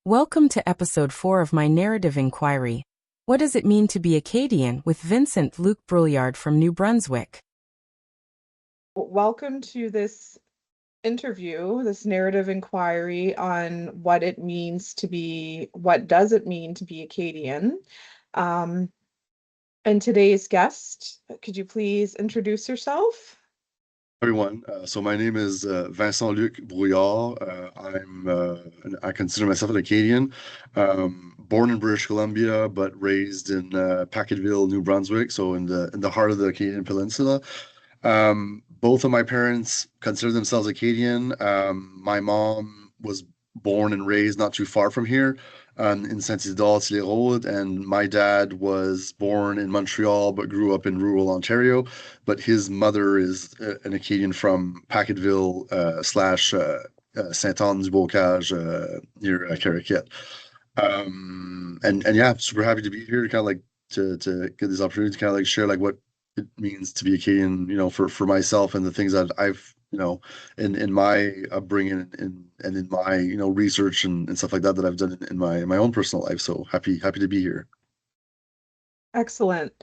Welcome to episode 4 of my narrative inquiry. What does it mean to be Acadian with Vincent-Luc Brouillard from New Brunswick? Welcome to this interview, this narrative inquiry on what does it mean to be Acadian? Um, and today's guest, could you please introduce yourself? Everyone. So my name is Vincent-Luc Brouillard. I consider myself an Acadian, born in British Columbia, but raised in Paquetville, New Brunswick, so in the heart of the Acadian Peninsula. Both of my parents consider themselves Acadian. My mom was born and raised not too far from here, in Saint-Isidore-les-Rôdes, and my dad was born in Montreal but grew up in rural Ontario. But his mother is an Acadian from Paquetville slash Saint-Anne-du-Bocage near Caraquet. And yeah, super happy to be here to kind of like to get this opportunity to kind of like share like what it means to be Acadian, for myself and the things that I've, in my upbringing and in my, research and stuff like that that I've done in my own personal life. So happy to be here. Excellent.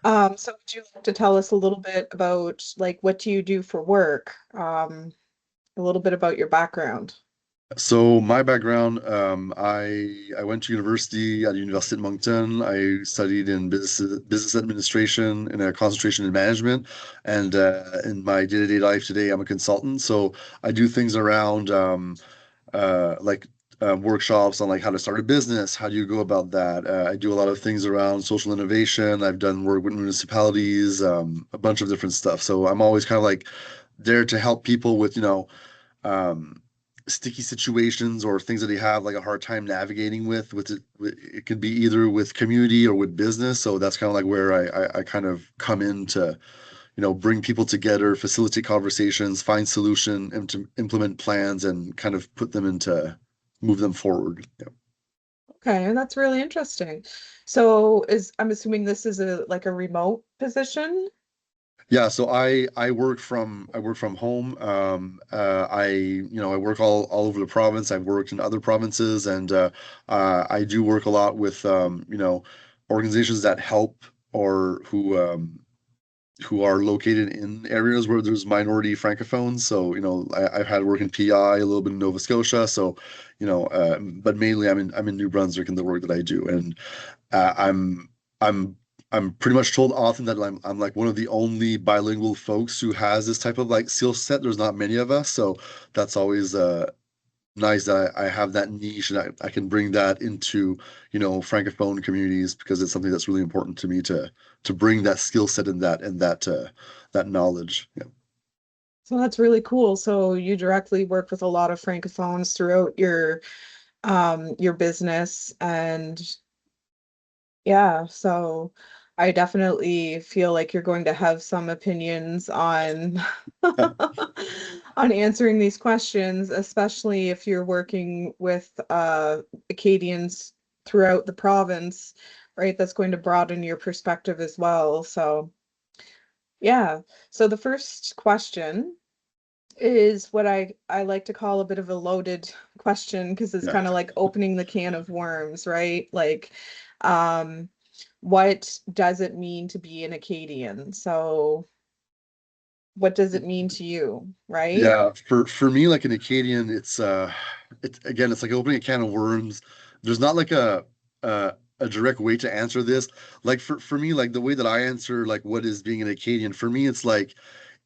So would you like to tell us a little bit about like what do you do for work? A little bit about your background. So my background, I went to university at the University of Moncton. I studied in business administration and a concentration in management. And in my day-to-day life today, I'm a consultant. So I do things around like workshops on like how to start a business. How do you go about that? I do a lot of things around social innovation. I've done work with municipalities, a bunch of different stuff. So I'm always kind of like there to help people with, um, sticky situations or things that they have like a hard time navigating with it. It could be either with community or with business. So that's kind of like where I kind of come in to, bring people together, facilitate conversations, find solution, and to implement plans and kind of put them into move them forward. Yeah. Okay, and that's really interesting. So I'm assuming this is a like a remote position? Yeah, so I work from home. I work all over the province. I've worked in other provinces, and I do work a lot with organizations that help or who are located in areas where there's minority francophones. So I've had work in PI, a little bit in Nova Scotia. So but mainly I'm in New Brunswick in the work that I do, and uh, I'm I'm I'm pretty much told often that I'm like one of the only bilingual folks who has this type of like skill set. There's not many of us, so that's always nice that I have that niche and I can bring that into francophone communities because it's something that's really important to me to bring that skill set and that knowledge. Yeah. So that's really cool. So you directly work with a lot of francophones throughout your business and yeah, so I definitely feel like you're going to have some opinions on on answering these questions, especially if you're working with Acadians throughout the province, right? That's going to broaden your perspective as well. So yeah. So the first question is what I like to call a bit of a loaded question because it's Yeah. kind of like opening the can of worms, right? Like, um, what does it mean to be an Acadian? So, what does it mean to you, right? Yeah, for me, like an Acadian, it's like opening a can of worms. There's not like a direct way to answer this. Like for me, like the way that I answer like what is being an Acadian, for me, it's like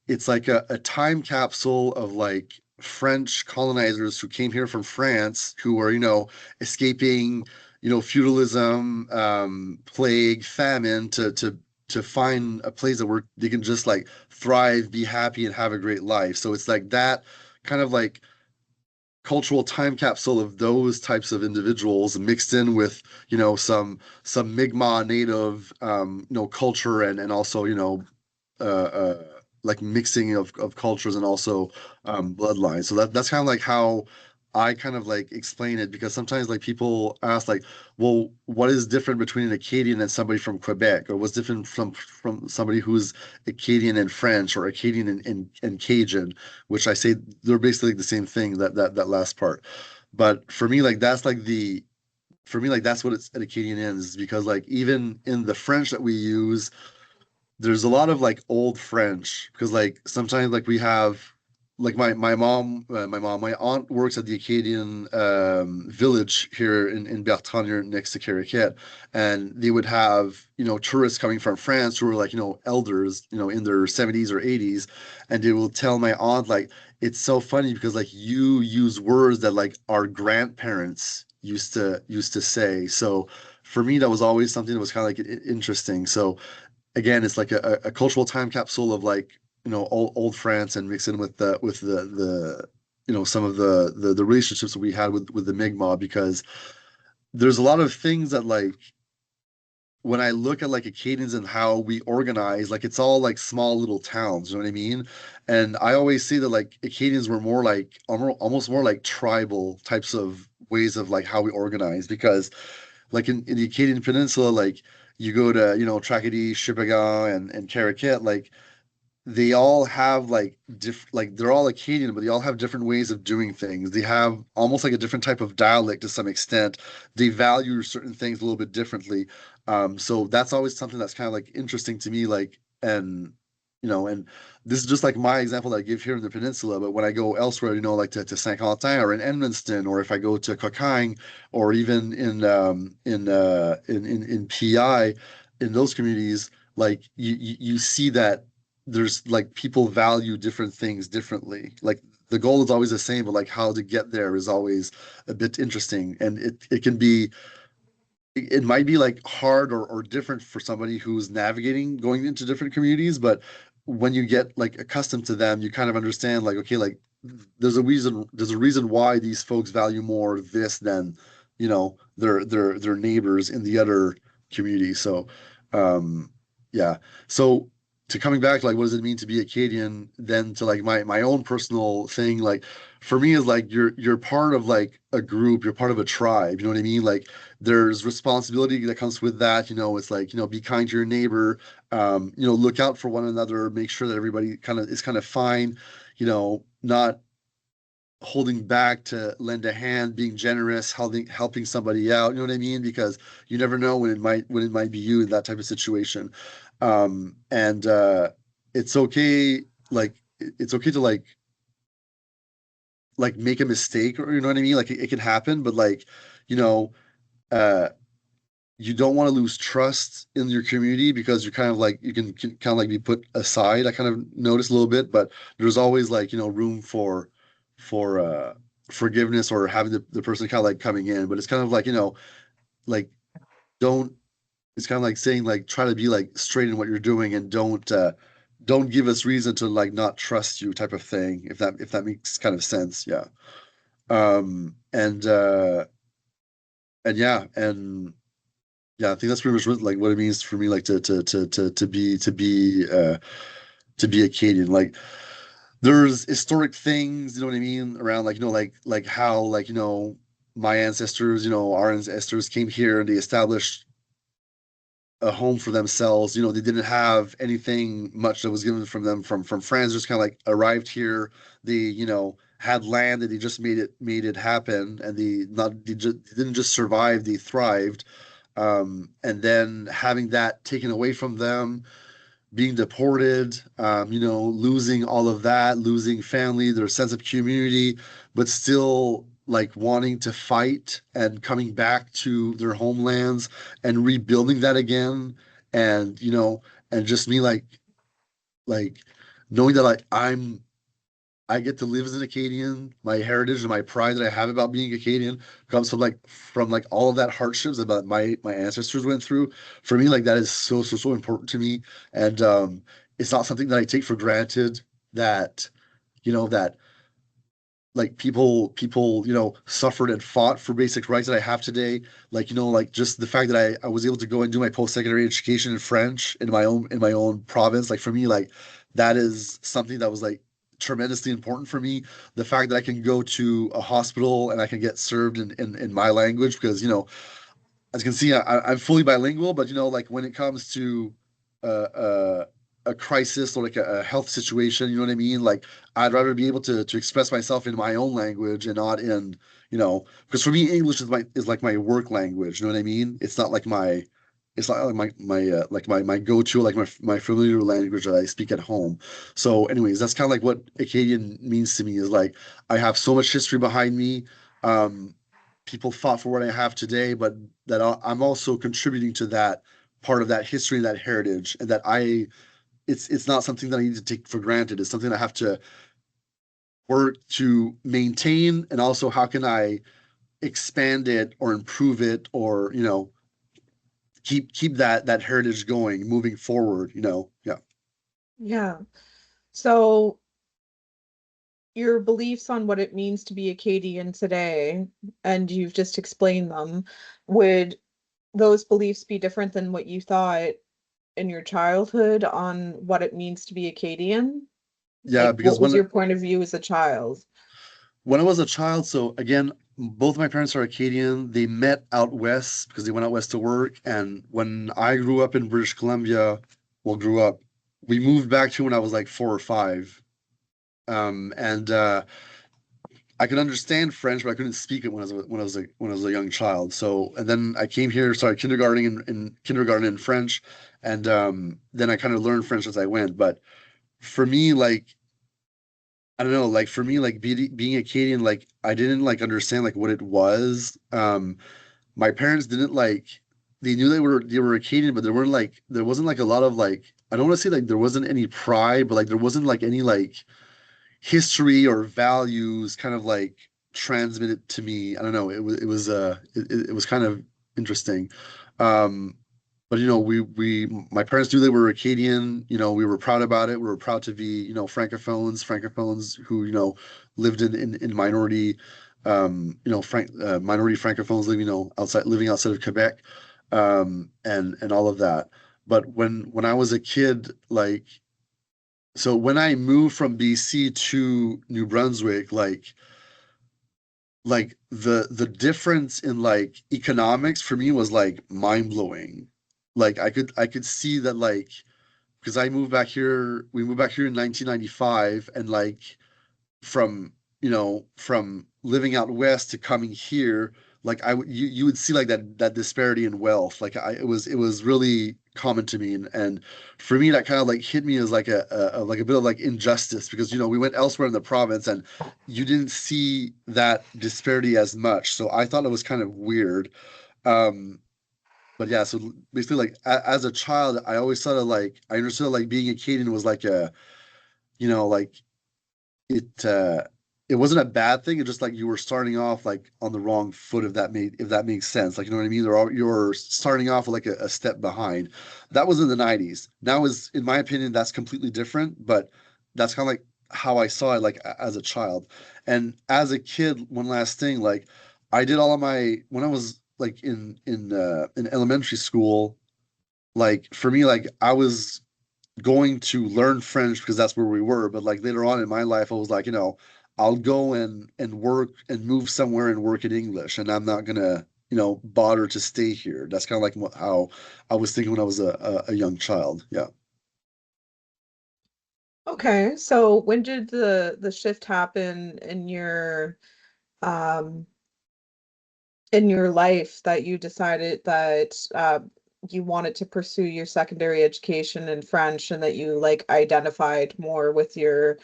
a time capsule of like French colonizers who came here from France who are, escaping, feudalism, plague, famine to find a place that where they can just like thrive, be happy, and have a great life. So it's like that kind of like cultural time capsule of those types of individuals mixed in with, some Mi'kmaq native, culture and also, uh, uh, like mixing of cultures and also bloodlines. So that's kind of like how I kind of like explain it because sometimes like people ask like, well, what is different between an Acadian and somebody from Quebec, or what's different from somebody who's Acadian and French or Acadian and Cajun, which I say they're basically the same thing. That last part. But for me, like that's like the for me, like that's what it's an Acadian is because like even in the French that we use, there's a lot of like old French because like sometimes like we have like my aunt works at the Acadian village here in Bertrand here next to Caraquet, and they would have tourists coming from France who were like elders in their 70s or 80s, and they will tell my aunt like it's so funny because like you use words that like our grandparents used to say. So for me that was always something that was kind of like interesting. So again, it's like a cultural time capsule of like old France and mix in with the some of the relationships that we had with the Mi'kmaq because there's a lot of things that like when I look at like Acadians and how we organize, like it's all like small little towns, you know what I mean? And I always say that like Acadians were more like almost more like tribal types of ways of like how we organize because like in the Acadian Peninsula, like you go to, Tracadie, Shippagan, and Caraquet, like they all have like they're all Acadian, but they all have different ways of doing things. They have almost like a different type of dialect to some extent. They value certain things a little bit differently. So that's always something that's kind of like interesting to me, like and this is just like my example that I give here in the peninsula, but when I go elsewhere, like to Saint Quentin or in Edmundston, or if I go to Coquin, or even in PI, in those communities, like you see that there's like people value different things differently. Like the goal is always the same, but like how to get there is always a bit interesting. And it can be it might be like hard or different for somebody who's navigating going into different communities, but when you get like accustomed to them, you kind of understand like, okay, like there's a reason why these folks value more this than, their neighbors in the other community. So um yeah. So to coming back, like what does it mean to be Acadian, then to like my own personal thing, like for me is like you're part of like a group, you're part of a tribe, you know what I mean? Like there's responsibility that comes with that. It's like, be kind to your neighbor, look out for one another, make sure that everybody kind of fine, not holding back to lend a hand, being generous, helping somebody out, you know what I mean? Because you never know when it might be you in that type of situation. And it's okay, like it's okay to like make a mistake, or you know what I mean? Like it can happen, but like, you know, uh you don't want to lose trust in your community because you're kind of like you can kind of like be put aside. I kind of notice a little bit, but there's always like room for forgiveness or having the person kind of like coming in. But it's kind of like like don't it's kind of like saying like try to be like straight in what you're doing and don't give us reason to like not trust you type of thing, if that makes kind of sense. Yeah. And yeah, and yeah, I think that's pretty much like what it means for me, like to be Acadian. Like there's historic things, you know what I mean, around like like how like my ancestors, our ancestors came here and they established a home for themselves. They didn't have anything much that was given from them from France. Just kind of like arrived here. They had land and they just made it happen. And they didn't just survive, they thrived. And then having that taken away from them, being deported, losing all of that, losing family, their sense of community, but still like wanting to fight and coming back to their homelands and rebuilding that again. And, and just me like knowing that like I get to live as an Acadian. My heritage and my pride that I have about being Acadian comes from all of that hardships that my ancestors went through. For me, like that is so so so important to me, and it's not something that I take for granted. That that like people suffered and fought for basic rights that I have today. Like like just the fact that I was able to go and do my post-secondary education in French in my own province. Like for me, like that is something that was like tremendously important for me. The fact that I can go to a hospital and I can get served in my language because as you can see, I'm fully bilingual, but like when it comes to a crisis or like a health situation, you know what I mean? Like I'd rather be able to express myself in my own language and not in because for me, English is like my work language. You know what I mean? It's not like my go-to, like my familiar language that I speak at home. So, anyways, that's kind of like what Acadian means to me is like I have so much history behind me. Um, People fought for what I have today, but that I'm also contributing to that part of that history and that heritage, and that it's not something that I need to take for granted. It's something I have to work to maintain, and also how can I expand it or improve it, or keep that heritage going, moving forward. Yeah. Yeah. So your beliefs on what it means to be Acadian today, and you've just explained them, would those beliefs be different than what you thought in your childhood on what it means to be Acadian? Yeah, Like, because what was your point of view as a child? when I was a child, so again, both my parents are Acadian. They met out west because they went out west to work. And when I grew up in British Columbia, well, grew up, we moved back to when I was like 4 or 5. And I could understand French, but I couldn't speak it when I was a young child. So, and then I came here, started kindergarten in kindergarten in French, and then I kind of learned French as I went. But for me, like I don't know, like for me, like being Acadian, like I didn't like understand like what it was. My parents didn't like they knew they were Acadian, but there wasn't like a lot of like I don't want to say like there wasn't any pride, but like there wasn't like any like history or values kind of like transmitted to me. I don't know. It was kind of interesting. Um, but we my parents knew they were Acadian. We were proud about it. We were proud to be francophones who lived in minority minority francophones living living outside of Quebec, and all of that. But when I was a kid, like so when I moved from BC to New Brunswick, like the difference in like economics for me was like mind blowing. Like I could see that like because we moved back here in 1995, and like from living out west to coming here, like you would see like that disparity in wealth. Like it was really common to me, and for me that kind of like hit me as like like a bit of like injustice, because we went elsewhere in the province and you didn't see that disparity as much. So I thought it was kind of weird. Um, but yeah, so basically like as a child, I always thought of like I understood like being Acadian was like like it it wasn't a bad thing. It's just like you were starting off like on the wrong foot, if that makes sense. Like you know what I mean? You're starting off with like a step behind. That was in the 90s. Now is in my opinion that's completely different, but that's kind of like how I saw it like as a child. And as a kid, one last thing, like I did all of my when I was like in elementary school, like for me, like I was going to learn French because that's where we were. But like later on in my life, I was like, I'll go and work and move somewhere and work in English, and I'm not gonna, bother to stay here. That's kind of like how I was thinking when I was a young child. Yeah. Okay, so when did the shift happen um in your life that you decided that you wanted to pursue your secondary education in French, and that you like identified more with your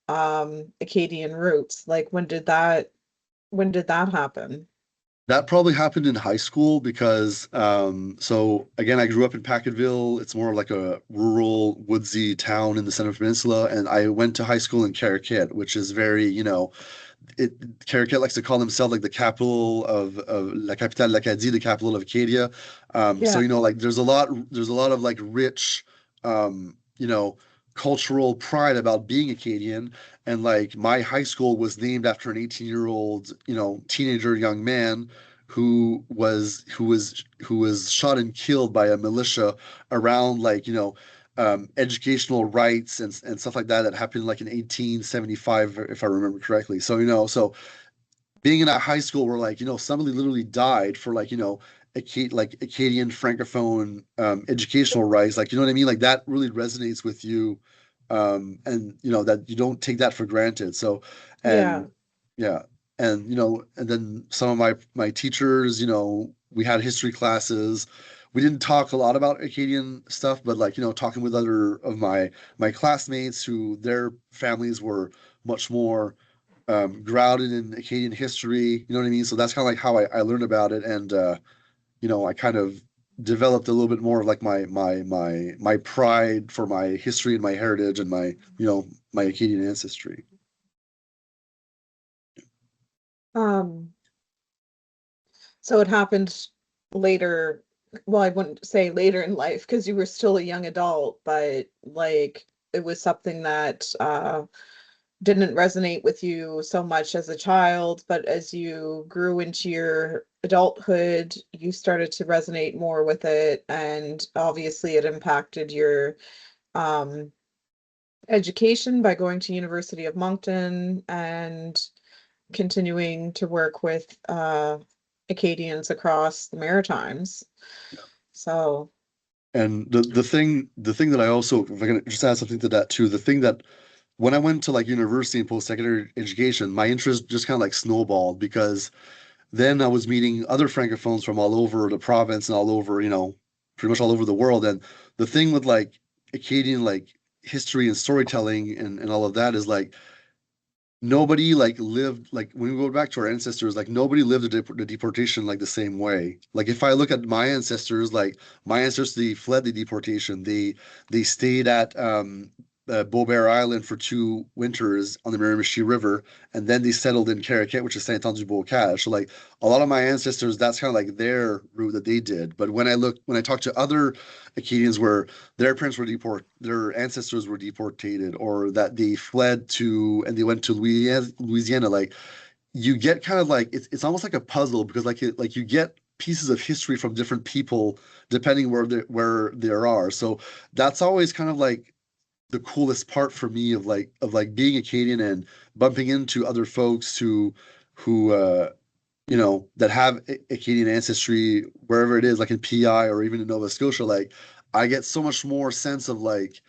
Acadian roots? Like, when did that happen? That probably happened in high school because, so again, I grew up in Paquetville. It's more like a rural, woodsy town in the Central Peninsula, and I went to high school in Caraquet, which is very, it Caraquet likes to call themselves like the capital of La Capitale l'Acadie, the capital of Acadia. So Yeah, like there's a lot of like rich, um, you know, cultural pride about being Acadian. And like my high school was named after an 18-year-old, teenager young man who was shot and killed by a militia around like educational rights and stuff like that happened like in 1875, if I remember correctly. So so being in a high school where like somebody literally died for like Acadian francophone educational rights, like you know what I mean, like that really resonates with you, and that you don't take that for granted. So yeah. and yeah. and and then some of my teachers, we had history classes. We didn't talk a lot about Acadian stuff, but like, talking with other of my classmates who their families were much more grounded in Acadian history, you know what I mean? So that's kind of like how I learned about it, and I kind of developed a little bit more of like my pride for my history and my heritage and my Acadian ancestry. Um, so it happened later. Well, I wouldn't say later in life because you were still a young adult, but like it was something that didn't resonate with you so much as a child, but as you grew into your adulthood, you started to resonate more with it, and obviously it impacted your um, education by going to University of Moncton and continuing to work with Acadians across the Maritimes. So, And the thing that I also, if I can just add something to that too, the thing that when I went to like university and post-secondary education, my interest just kind of like snowballed because then I was meeting other francophones from all over the province and all over, pretty much all over the world. And the thing with like Acadian like history and storytelling and all of that is like nobody like lived like when we go back to our ancestors, like nobody lived the deportation like the same way. Like if I look at my ancestors, like my ancestors, they fled the deportation. They stayed at Beaubear Island for 2 winters on the Miramichi River, and then they settled in Caraquet, which is Saint-Anne-du-Bocage. So like a lot of my ancestors, that's kind of like their route that they did. But when I talk to other Acadians where their ancestors were deported, or that they fled to and they went to Louisiana, like you get kind of like it's almost like a puzzle because like you get pieces of history from different people depending where they are. So that's always kind of like the coolest part for me of like being Acadian and bumping into other folks who that have Acadian ancestry wherever it is, like in PI or even in Nova Scotia. Like I get so much more sense of like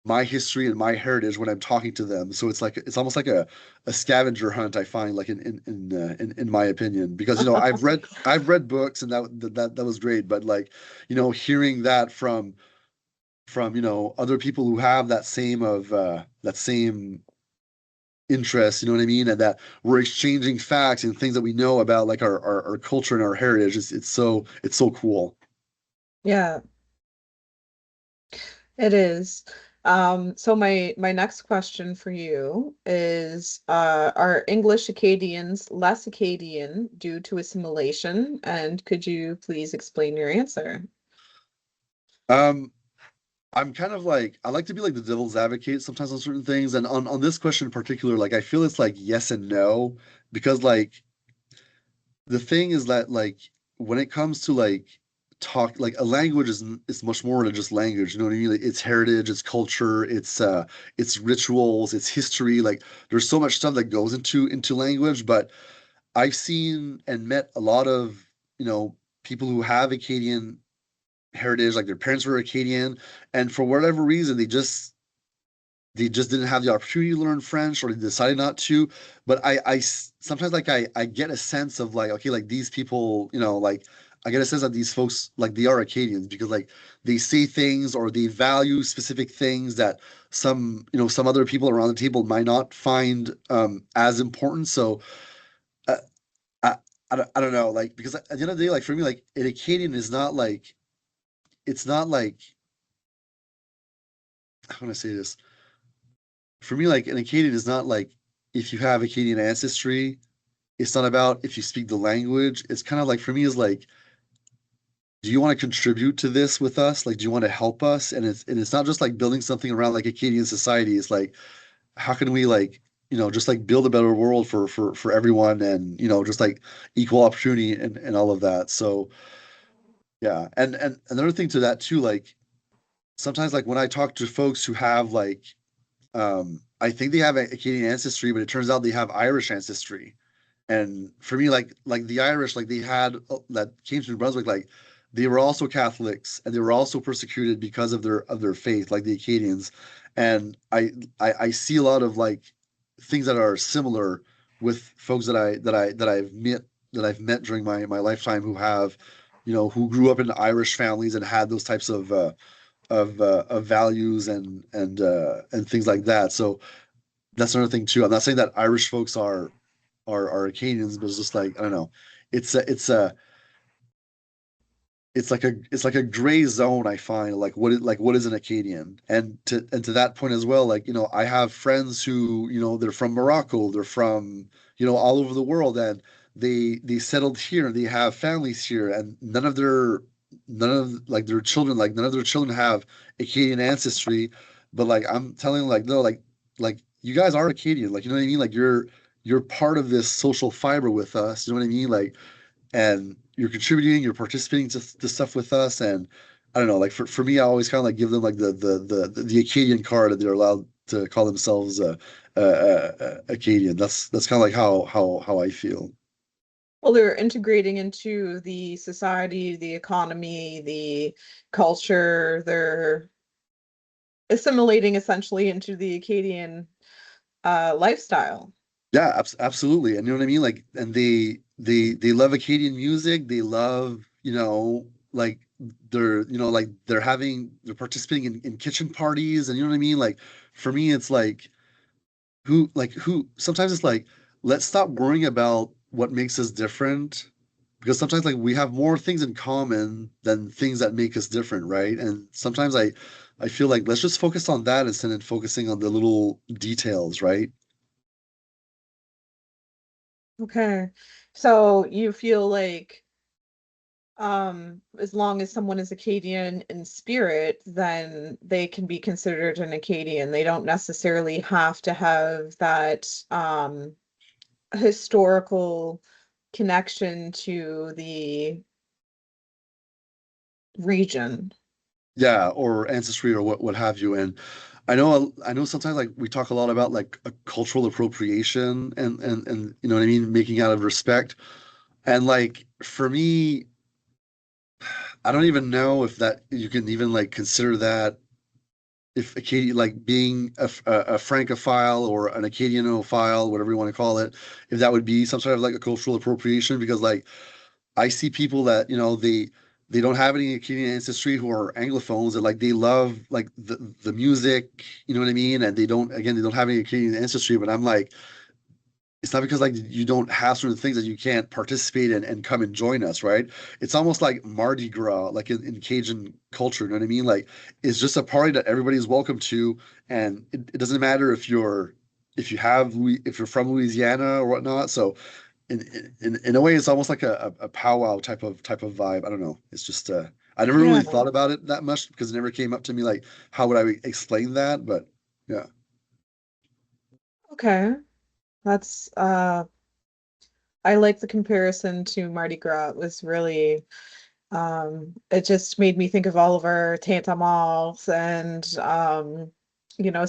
my history and my heritage when I'm talking to them. So it's almost like a scavenger hunt, I find, like in my opinion, because I've read books and that was great, but like hearing that from other people who have that same interest, you know what I mean, and that we're exchanging facts and things that we know about like our culture and our heritage. It's so cool. yeah, it is. So my next question for you is, are English Acadians less Acadian due to assimilation? And could you please explain your answer? Um, I'm kind of like I like to be like the devil's advocate sometimes on certain things, and on this question in particular, like I feel it's like yes and no, because like the thing is that like when it comes to like a language is much more than just language, you know what I mean? Like, it's heritage, it's culture, it's rituals, it's history. Like there's so much stuff that goes into language. But I've seen and met a lot of people who have Acadian heritage, like their parents were Acadian, and for whatever reason they just didn't have the opportunity to learn French, or they decided not to. But sometimes like I get a sense of like, okay, like these people, like I get a sense that these folks like they are Acadians because like they say things or they value specific things that some other people around the table might not find as important. So uh, I, I don't know, like, because at the end of the day, like for me, like an Acadian is not like it's not like I want to say this. For me, like an Acadian is not like if you have Acadian ancestry, it's not about if you speak the language. It's kind of like for me is like, do you want to contribute to this with us? Like, do you want to help us? And it's not just like building something around like Acadian society. It's like, how can we like, just like build a better world for everyone and just like equal opportunity and all of that. So yeah. And another thing to that too, like sometimes like when I talk to folks who have like I think they have Acadian ancestry, but it turns out they have Irish ancestry. And for me, like the Irish, like they had that came to New Brunswick, like they were also Catholics and they were also persecuted because of their faith, like the Acadians. And I see a lot of like things that are similar with folks that I've met during my lifetime who have, who grew up in Irish families and had those types of values and things like that. So that's another thing too. I'm not saying that Irish folks are Acadians, but it's just like I don't know. It's a it's a it's like a gray zone I find like what is an Acadian, and to that point as well, like I have friends who they're from Morocco, they're from all over the world, and they settled here and they have families here, and none of like their children, like none of their children have Acadian ancestry, but like I'm telling them like no, like you guys are Acadian, like you know what I mean, like you're part of this social fiber with us, you know what I mean, like, and you're contributing, you're participating to stuff with us. And I don't know, like for me, I always kind of like give them like the Acadian card that they're allowed to call themselves Acadian. That's kind of like how I feel. Well, they're integrating into the society, the economy, the culture. They're assimilating essentially into the Acadian lifestyle. Yeah, absolutely. And you know what I mean? Like, and they love Acadian music. They love, like they're participating in kitchen parties, and you know what I mean? Like, for me, it's like who sometimes it's like let's stop worrying about what makes us different, because sometimes like we have more things in common than things that make us different, right? And sometimes I feel like let's just focus on that instead of focusing on the little details, right? Okay. So you feel like as long as someone is Acadian in spirit, then they can be considered an Acadian. They don't necessarily have to have that historical connection to the region. Yeah, or ancestry or what have you. And I know sometimes like we talk a lot about like a cultural appropriation and you know what I mean, making out of respect. And like for me, I don't even know if that you can even like consider that, if Acadian, like being a Francophile or an Acadianophile, whatever you want to call it, if that would be some sort of like a cultural appropriation, because like I see people that they don't have any Acadian ancestry who are Anglophones, and like they love like the music, you know what I mean, and they don't have any Acadian ancestry, but I'm like, it's not because like you don't have certain things that you can't participate in and come and join us, right? It's almost like Mardi Gras, like in Cajun culture, you know what I mean? Like it's just a party that everybody's welcome to, and it doesn't matter if you have if you're from Louisiana or whatnot. So in a way, it's almost like a powwow type of vibe. I don't know. It's just I never Yeah. really thought about it that much because it never came up to me like how would I explain that, but yeah. Okay. That's I like the comparison to Mardi Gras. It was really it just made me think of all of our tantamals and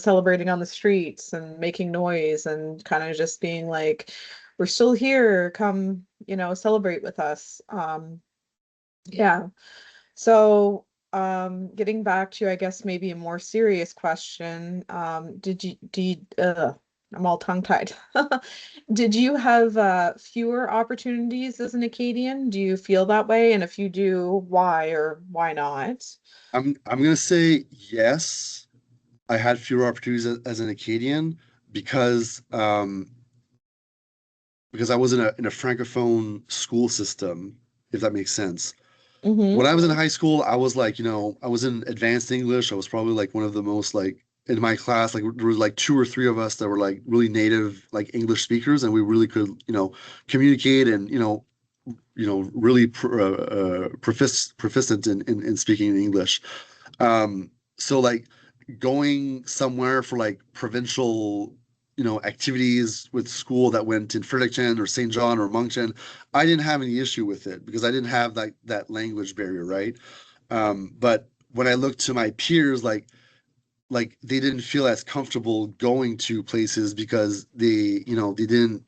celebrating on the streets and making noise and kind of just being like, we're still here, come, celebrate with us. Yeah. So, getting back to, I guess, maybe a more serious question, I'm all tongue-tied. Did you have fewer opportunities as an Acadian? Do you feel that way? And if you do, why or why not? I'm gonna say yes. I had fewer opportunities as an Acadian because because I was in a francophone school system, if that makes sense. When Mm-hmm. I was in high school, I was like, I was in advanced English. I was probably like one of the most like in my class, like there was like two or three of us that were like really native like English speakers, and we really could, communicate and really proficient in speaking in English. So like going somewhere for like provincial, activities with school that went in Fredericton or St. John or Moncton, I didn't have any issue with it because I didn't have that language barrier, right? But when I looked to my peers, like they didn't feel as comfortable going to places because they didn't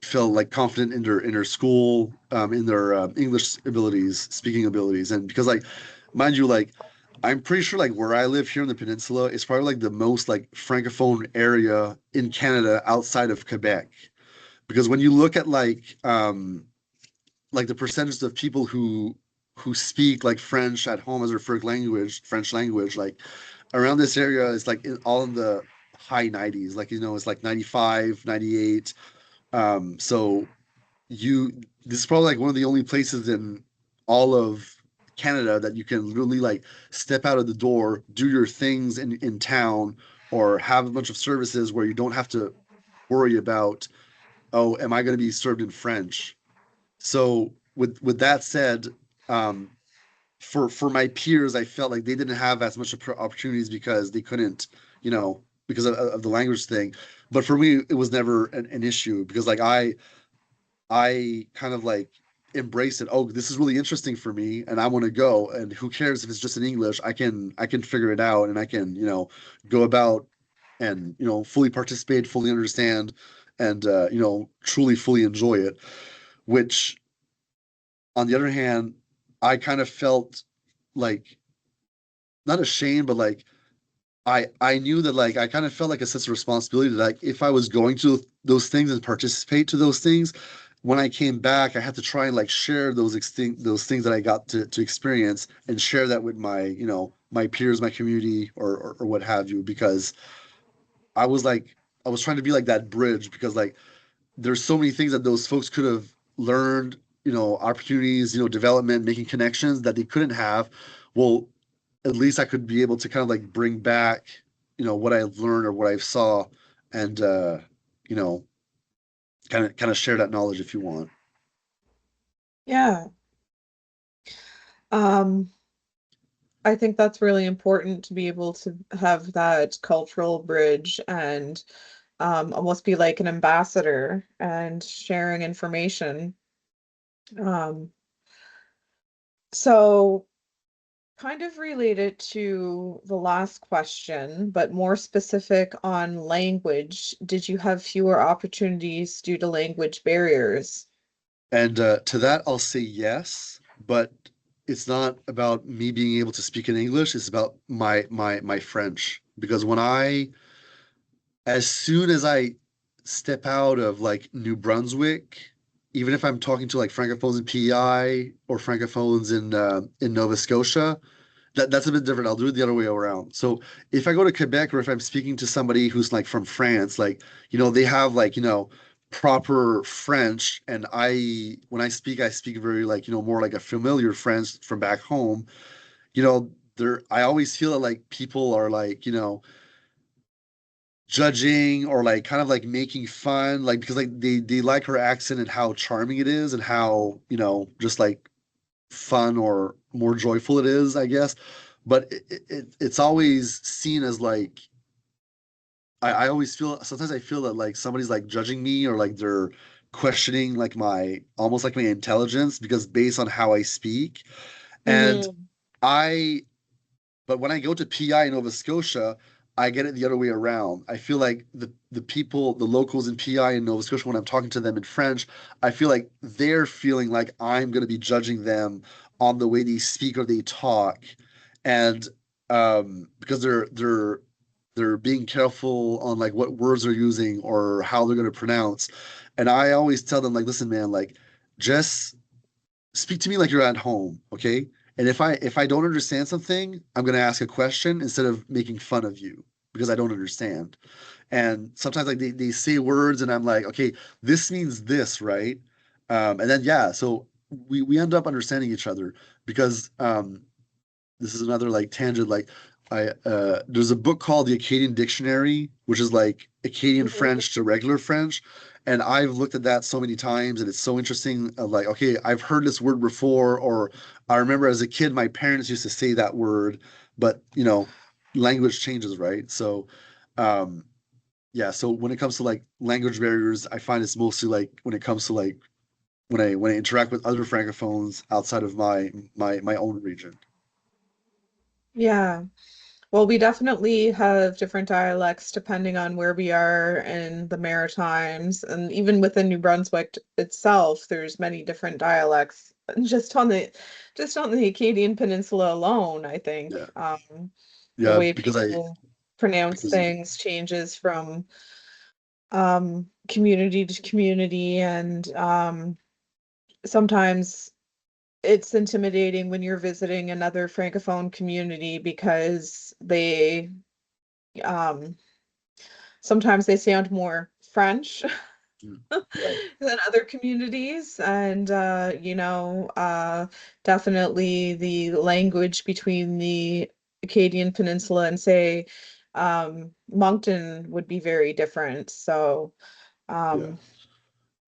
feel like confident in their school, in their English abilities, speaking abilities, and because like mind you, like I'm pretty sure like where I live here in the peninsula is probably like the most like francophone area in Canada outside of Quebec. Because when you look at like the percentage of people who speak like French at home as their first language, French language, like around this area is like all in the high 90s. Like it's like 95, 98. So you this is probably like one of the only places in all of Canada that you can literally like step out of the door, do your things in town, or have a bunch of services where you don't have to worry about, oh, am I going to be served in French? So with that said, um, for my peers, I felt like they didn't have as much opportunities because they couldn't, because of the language thing. But for me, it was never an issue because like I kind of like embrace it. Oh, this is really interesting for me, and I want to go. And who cares if it's just in English? I can figure it out, and I can go about and fully participate, fully understand, and truly fully enjoy it. Which, on the other hand, I kind of felt like not ashamed, but like I knew that like I kind of felt like a sense of responsibility that like if I was going to those things and participate to those things, when I came back, I had to try and like share those things that I got to experience and share that with my my peers, my community, or what have you, because I was trying to be like that bridge because like there's so many things that those folks could have learned, opportunities, development, making connections that they couldn't have. Well, at least I could be able to kind of like bring back, what I've learned or what I saw, and you know, kind of share that knowledge if you want. Yeah. Um, I think that's really important to be able to have that cultural bridge and almost be like an ambassador and sharing information. Um, so kind of related to the last question, but more specific on language, did you have fewer opportunities due to language barriers? And to that, I'll say yes, but it's not about me being able to speak in English. It's about my French. Because as soon as I step out of like New Brunswick, even if I'm talking to like francophones in PEI or francophones in Nova Scotia, that's a bit different. I'll do it the other way around. So if I go to Quebec or if I'm speaking to somebody who's like from France, like, they have like, proper French, and when I speak very like, more like a familiar French from back home, I always feel that like people are like, judging or like kind of like making fun, like because like they like her accent and how charming it is and how, just like fun or more joyful it is, I guess. But it's always seen as like I always feel sometimes I feel that like somebody's like judging me or like they're questioning like my almost like my intelligence because based on how I speak. And Hmm. I but when I go to PI in Nova Scotia, I get it the other way around. I feel like the people, the locals in PI in Nova Scotia, when I'm talking to them in French, I feel like they're feeling like I'm going to be judging them on the way they speak or they talk, and because they're being careful on like what words they're using or how they're going to pronounce. And I always tell them like, listen, man, like just speak to me like you're at home, okay? And if I don't understand something, I'm gonna ask a question instead of making fun of you because I don't understand. And sometimes like they say words and I'm like, okay, this means this, right? And then yeah, so we end up understanding each other because this is another like tangent. Like I there's a book called the Acadian Dictionary, which is like Acadian Mhm. French to regular French. And I've looked at that so many times, and it's so interesting. Like, okay, I've heard this word before, or I remember as a kid, my parents used to say that word, but language changes, right? So, um, yeah. So when it comes to like language barriers, I find it's mostly like when it comes to like when I interact with other francophones outside of my own region. Yeah. Well, we definitely have different dialects depending on where we are in the Maritimes, and even within New Brunswick itself, there's many different dialects. Just on the Acadian Peninsula alone, I think. Yeah. The Yeah, way people pronounce because things changes from community to community, and sometimes it's intimidating when you're visiting another Francophone community because um sometimes they sound more French right. than other communities, and definitely the language between the Acadian Peninsula and say Moncton would be very different. So Yeah. um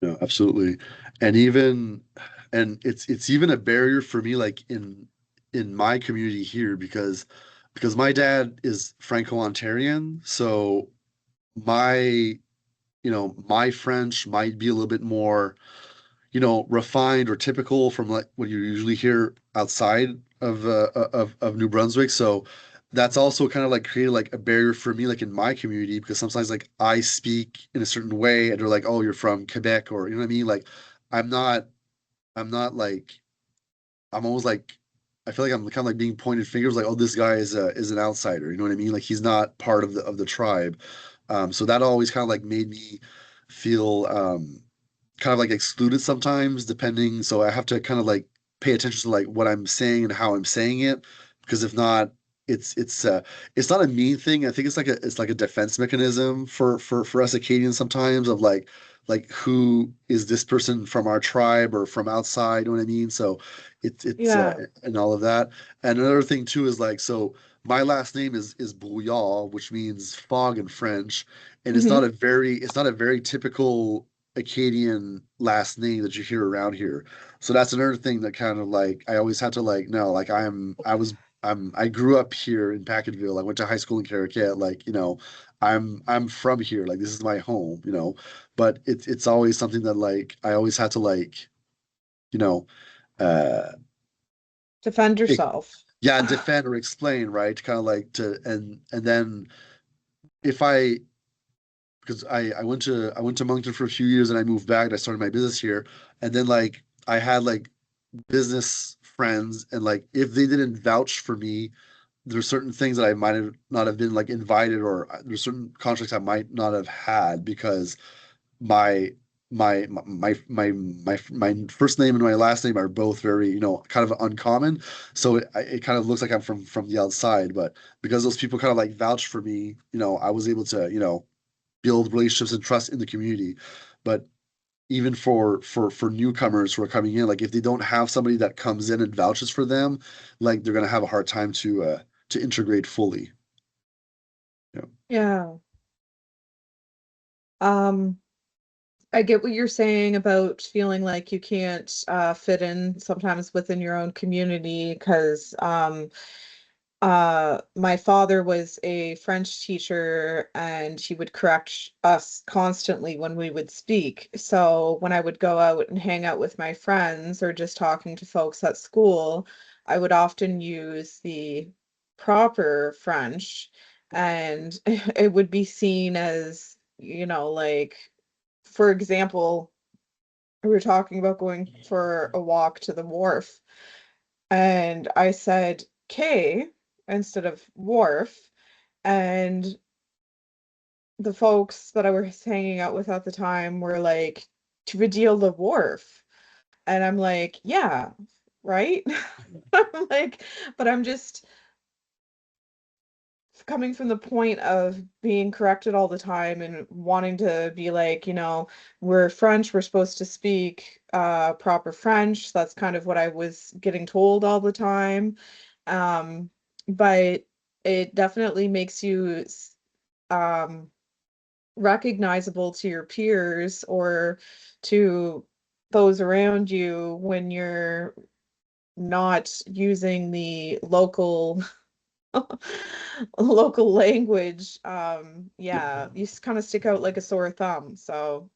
No, absolutely. And even and it's even a barrier for me like in my community here because my dad is Franco-Ontarian, so my my French might be a little bit more, refined or typical from like what you usually hear outside of New Brunswick. So that's also kind of like created like a barrier for me, like in my community, because sometimes like I speak in a certain way and they're like, oh, you're from Quebec, or you know what I mean? Like I'm not, I'm not like, I'm almost like, I feel like I'm kind of like being pointed fingers, like, oh, this guy is an outsider. You know what I mean? Like he's not part of the tribe. So that always kind of like made me feel kind of like excluded sometimes, depending. So I have to kind of like pay attention to like what I'm saying and how I'm saying it, because if not, it's not a mean thing. I think it's like a defense mechanism for us Acadians sometimes of like who is this person from our tribe or from outside, you know what I mean? So it's yeah. and all of that. And another thing too is like so my last name is Brouillard, which means fog in French, and Hmm. it's not a very typical Acadian last name that you hear around here. So that's another thing that kind of like I always had to like no, like I grew up here in Paquetville. I went to high school in Caracat. Like, I'm from here. Like this is my home. But it's always something that like I always had to like, you know, uh Defend it, yourself. yeah, defend or explain, right? Kind of like to and then if I because I went to Moncton for a few years and I moved back and I started my business here. And then like I had like business friends and like if they didn't vouch for me, there's certain things that I might have not have been like invited or there's certain contracts I might not have had because my my first name and my last name are both very, kind of uncommon. So it kind of looks like I'm from the outside, but because those people kind of like vouched for me, I was able to, build relationships and trust in the community. But even for newcomers who are coming in, like if they don't have somebody that comes in and vouches for them, like they're gonna have a hard time to integrate fully. Yeah. Yeah. Um, I get what you're saying about feeling like you can't fit in sometimes within your own community because my father was a French teacher and he would correct us constantly when we would speak. So when I would go out and hang out with my friends or just talking to folks at school, I would often use the proper French, and it would be seen as, like, for example, we were talking about going for a walk to the wharf, and I said K instead of wharf, and the folks that I was hanging out with at the time were like, to redeal the wharf. And I'm like, yeah, right? I'm like, but I'm just coming from the point of being corrected all the time and wanting to be like, we're French, we're supposed to speak proper French. That's kind of what I was getting told all the time. Um, but it definitely makes you um recognizable to your peers or to those around you when you're not using the local local language. Yeah, you kind of stick out like a sore thumb. So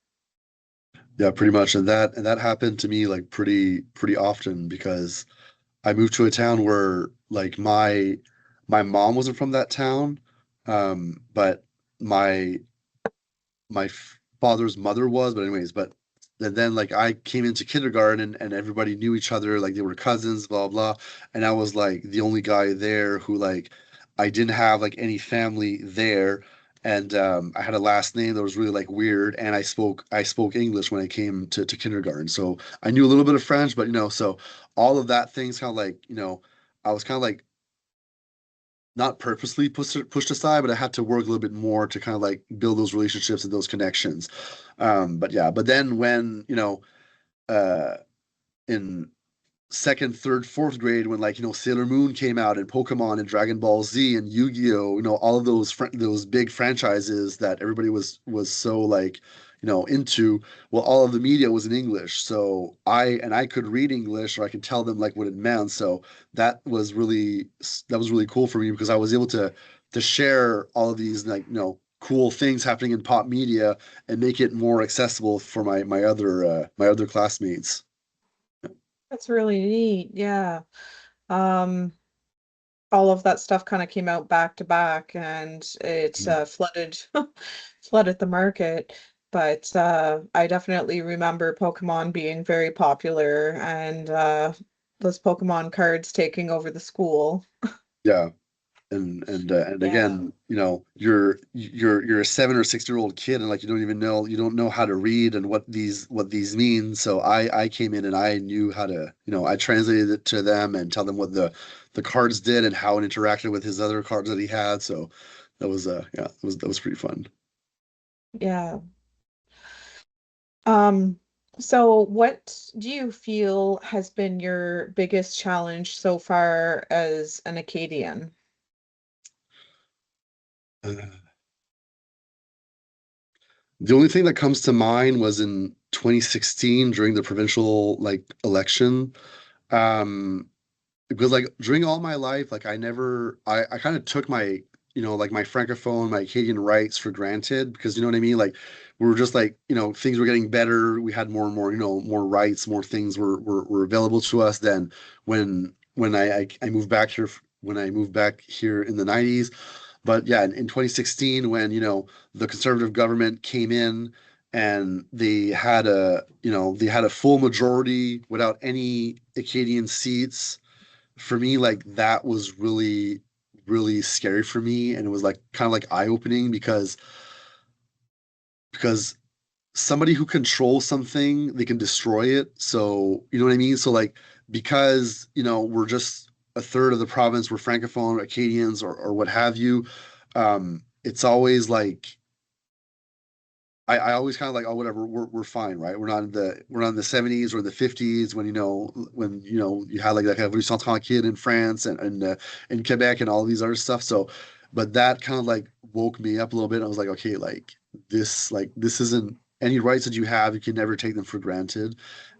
Yeah, pretty much. And that happened to me like pretty often because I moved to a town where like my mom wasn't from that town, but my father's mother was. But anyways, but and then like I came into kindergarten and everybody knew each other, like they were cousins, blah blah. And I was like the only guy there who like I didn't have like any family there. And I had a last name that was really like weird, and I spoke English when I came to kindergarten, so I knew a little bit of French, but so all of that things kind of like I was kind of like not purposely pushed aside, but I had to work a little bit more to kind of like build those relationships and those connections. But yeah, but then when, uh, in second, third, fourth grade, when like, Sailor Moon came out and Pokemon and Dragon Ball Z and Yu-Gi-Oh, all of those big franchises that everybody was so like, into, well, all of the media was in English. So I could read English, or I could tell them like what it meant. So that was really that was really cool for me because I was able to share all of these like, cool things happening in pop media and make it more accessible for my other classmates. That's really neat. Yeah. Um, all of that stuff kind of came out back to back, and it flooded flooded the market. But I definitely remember Pokemon being very popular, and those Pokemon cards taking over the school. Yeah. And Yeah. again, you're a 7 or 6 year old kid, and like you don't know how to read and what these mean. So I came in and I knew how to, I translated it to them and tell them what the cards did and how it interacted with his other cards that he had. So that was yeah, that was pretty fun. Yeah. Um, so what do you feel has been your biggest challenge so far as an Acadian? Uh, the only thing that comes to mind was in 2016 during the provincial like election. Um, because like during all my life, like I kind of took my, like my francophone, my Acadian rights for granted, because you know what I mean? Like we were just like, things were getting better. We had more and more, more rights, more things were available to us than when I moved back here when I moved back here in the 90s. But yeah, in 2016, when, the conservative government came in and they had a full majority without any Acadian seats, for me, like that was really, really scary for me. And it was like kind of like eye-opening because somebody who controls something, they can destroy it. So, you know what I mean? So like because, we're just a third of the province, we're Francophone, Acadians, or what have you, it's always like I always kind of like, oh, whatever, we're fine, right? We're not in the 70s or the 50s when you had like that Révolution tranquille in France and in Quebec and all these other stuff. So, but that kind of like woke me up a little bit. I was like, okay, this isn't any rights that you have. You can never take them for granted,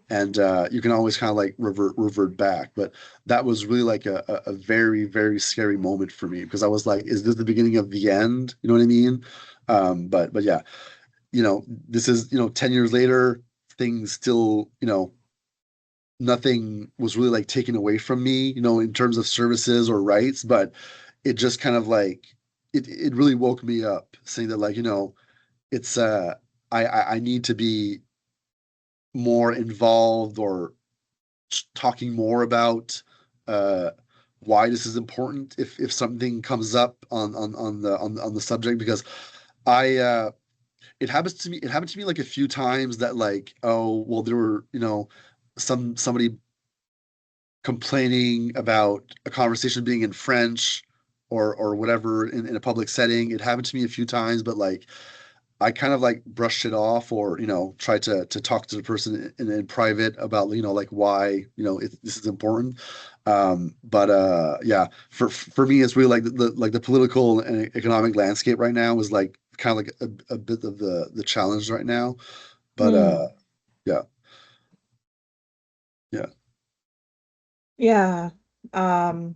and you can always kind of like revert back. But that was really like a very, very scary moment for me because I was like, is this the beginning of the end? You know what I mean? But yeah, this is, 10 years later, things still, nothing was really like taken away from me, in terms of services or rights, but it just kind of like, it really woke me up saying that like, it's, I need to be more involved or talking more about, uh, why this is important if something comes up on the subject, because I, it happened to me like a few times that like, oh well, there were, somebody complaining about a conversation being in French or whatever in a public setting. It happened to me a few times, but like I kind of like brushed it off, or tried to talk to the person in private about, like why, this is important. But yeah, for me it's really like the political and economic landscape right now is like kind of like a bit of the challenge right now. But Hmm. yeah, yeah. Yeah. Um,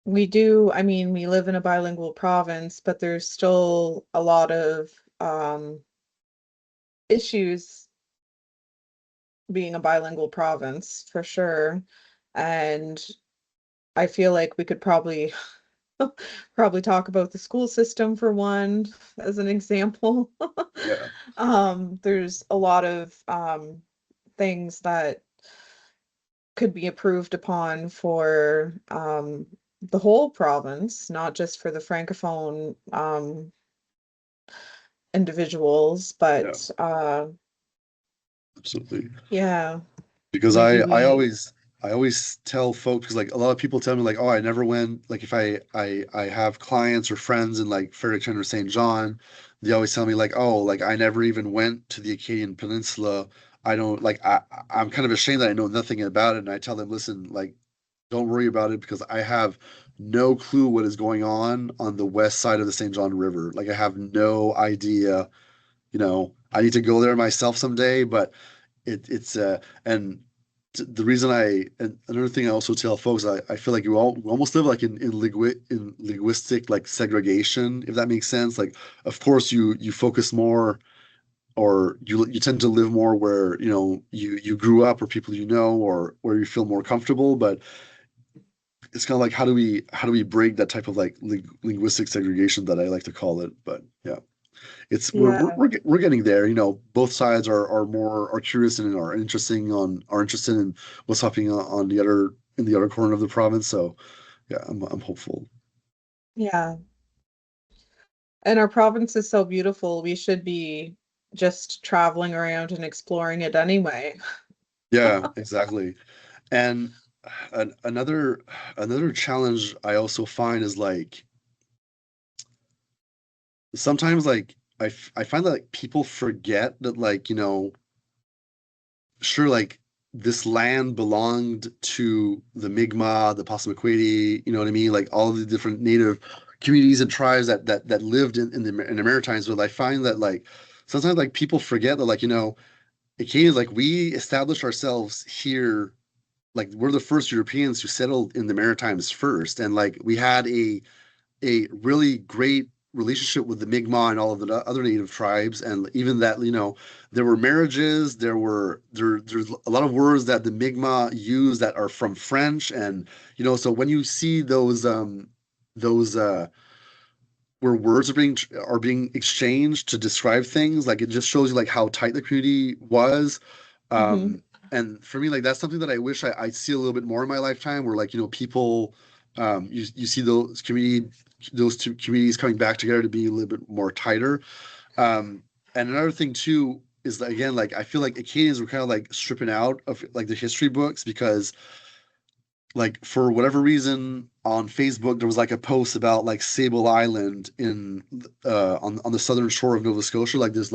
we do, I mean, we live in a bilingual province, but there's still a lot of issues being a bilingual province for sure. And I feel like we could probably probably talk about the school system for one as an example. Yeah, There's a lot of things that could be improved upon for the whole province, not just for the francophone individuals, yeah, but absolutely. yeah, Because maybe I always tell folks, because like a lot of people tell me like, oh, I never went, like if I have clients or friends in like Fredericton or St. John, they always tell me like, oh, like I never even went to the Acadian Peninsula. I don't like I'm kind of ashamed that I know nothing about it. And I tell them, listen, like don't worry about it because I have no clue what is going on the west side of the St. John River. Like I have no idea, I need to go there myself someday, but it's and the reason and another thing I also tell folks, I feel like we almost live like in linguistic like segregation, if that makes sense. Like, of course, you focus more, or you tend to live more where you grew up, or people or where you feel more comfortable. But it's kind of like how do we break that type of like linguistic segregation that I like to call it. But yeah, it's yeah, we're getting there. Both sides are curious and are interested in what's happening on the other in the other corner of the province. So yeah, I'm hopeful. yeah. And our province is so beautiful. We should be just traveling around and exploring it anyway. Yeah, exactly. And another challenge I also find is like sometimes like I find that like people forget that like sure, like this land belonged to the Mi'kmaq, the Passamaquoddy, you know what I mean? Like all of the different native communities and tribes that lived in the Maritimes. But I find that like sometimes like people forget that like, Acadians, like we established ourselves here, like we're the first Europeans who settled in the Maritimes first. And like we had a really great relationship with the Mi'kmaq and all of the other native tribes, and even that there were marriages, there's a lot of words that the Mi'kmaq use that are from French, and so when you see those where words are being exchanged to describe things, like it just shows you like how tight the community was. Hmm. um and for me, like that's something that I wish I'd see a little bit more in my lifetime, where like people, you see those two communities coming back together to be a little bit more tighter. And another thing too is that, again, like I feel like Acadians were kind of like stripping out of like the history books, because like for whatever reason on Facebook there was like a post about like Sable Island on the southern shore of Nova Scotia, like this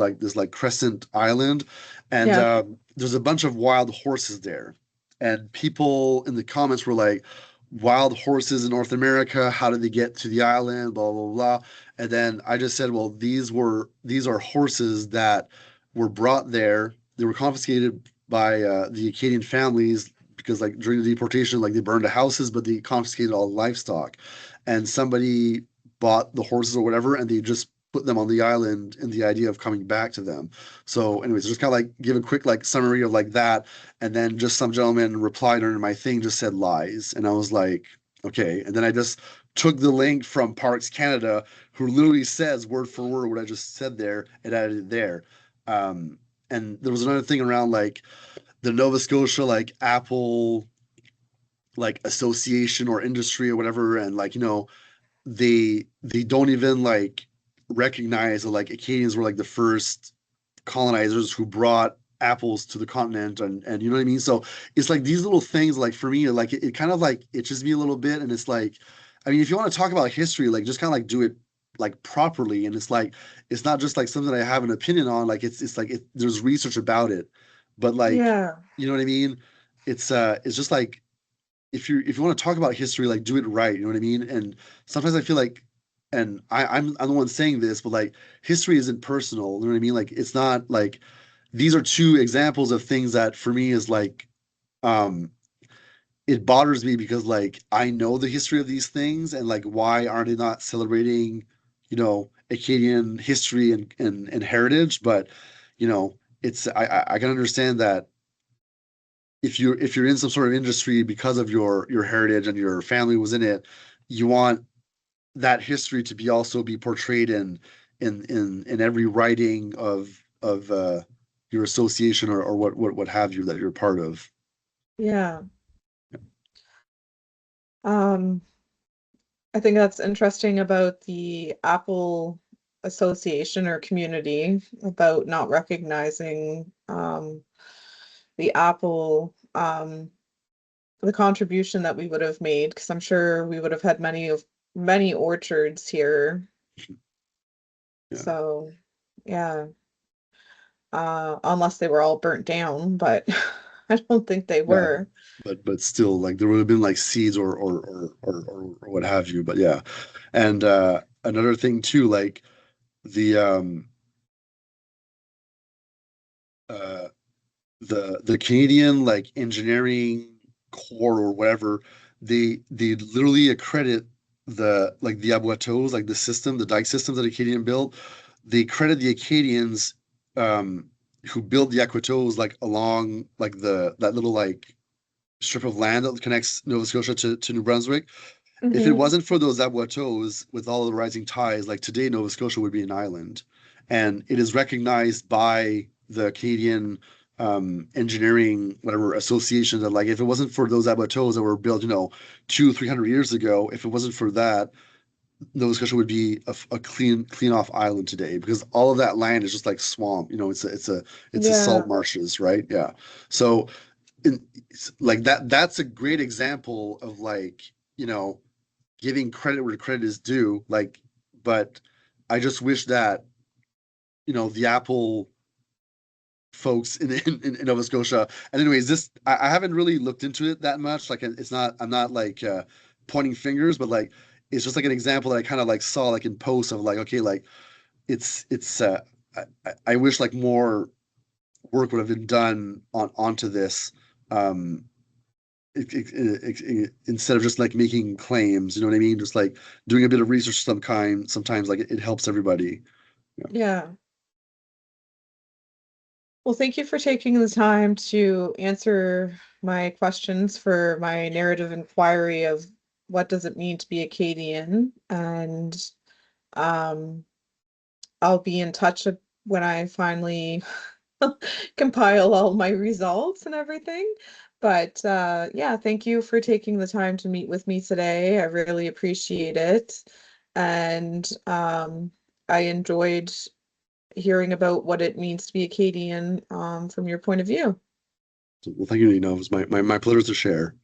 Crescent Island, and Yeah. there's a bunch of wild horses there, and people in the comments were like, wild horses in North America, how did they get to the island, blah blah blah. And then I just said, well, these are horses that were brought there, they were confiscated by the Acadian families, because like during the deportation, like they burned the houses, but they confiscated all the livestock, and somebody bought the horses or whatever, and they just put them on the island in the idea of coming back to them. So, anyways, just kind of like give a quick like summary of like that, and then just some gentleman replied under my thing, just said lies, and I was like, okay, and then I just took the link from Parks Canada, who literally says word for word what I just said there, and added it there. Um, and there was another thing around like the Nova Scotia like Apple like association or industry or whatever, and like they don't even like recognize that like Acadians were like the first colonizers who brought apples to the continent, and you know what I mean. So it's like these little things, like for me, like it kind of like itches me a little bit, and it's like, I mean, if you want to talk about history, like just kind of like do it like properly, and it's like it's not just like something I have an opinion on, like it's like there's research about it, but like, Yeah. you know what I mean. It's just like if you want to talk about history, like do it right, you know what I mean. And sometimes I feel like, and I'm the one saying this, but like history isn't personal, you know what I mean. Like it's not like these are two examples of things that for me is like, um it bothers me because like I know the history of these things, and like why aren't they not celebrating Acadian history and heritage. But it's I can understand that if you're in some sort of industry because of your heritage and your family was in it, you want that history to be also be portrayed in every writing of your association or what have you that you're part of. Yeah. Um, I think that's interesting about the Apple Association or community about not recognizing the Apple the contribution that we would have made, because I'm sure we would have had many orchards here. Yeah. So yeah. Unless they were all burnt down, but I don't think they Yeah. were. But still, like there would have been like seeds or what have you. But yeah, and another thing too, like the uh the Canadian like engineering corps or whatever, they literally accredit the abuetos, like the system, the dike systems that Acadian built. They credit the Acadians um who built the abuetos like along like the that little like strip of land that connects Nova Scotia to New Brunswick. If it Hmm. wasn't for those abuetos with all the rising tides, like today Nova Scotia would be an island. And it is recognized by the Canadian engineering whatever association that like if it wasn't for those abuetos that were built, 200-300 years ago, if it wasn't for that, Nova Scotia would be a clean off island today because all of that land is just like swamp. It's a Yeah. salt marshes, right? Yeah. So in, like that's a great example of like, giving credit where credit is due. Like, but I just wish that, the Apple folks in Nova Scotia. And anyways, I haven't really looked into it that much. Like I'm not like pointing fingers, but like it's just like an example that I kind of like saw like in posts of like, okay, like it's I wish like more work would have been done onto this. Um, Instead of just like making claims, you know what I mean? Just like doing a bit of research of some kind. Sometimes like it helps everybody. Yeah. Yeah. Well, thank you for taking the time to answer my questions for my narrative inquiry of what does it mean to be Acadian. And um, I'll be in touch when I finally compile all my results and everything. But yeah, thank you for taking the time to meet with me today. I really appreciate it. And I enjoyed hearing about what it means to be Acadian from your point of view. So, well, thank you. It was my pleasure to share.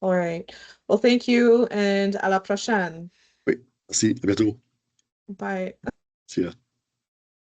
All right. Well, thank you and à la prochaine. Wait, see, à bientôt. Bye. See ya.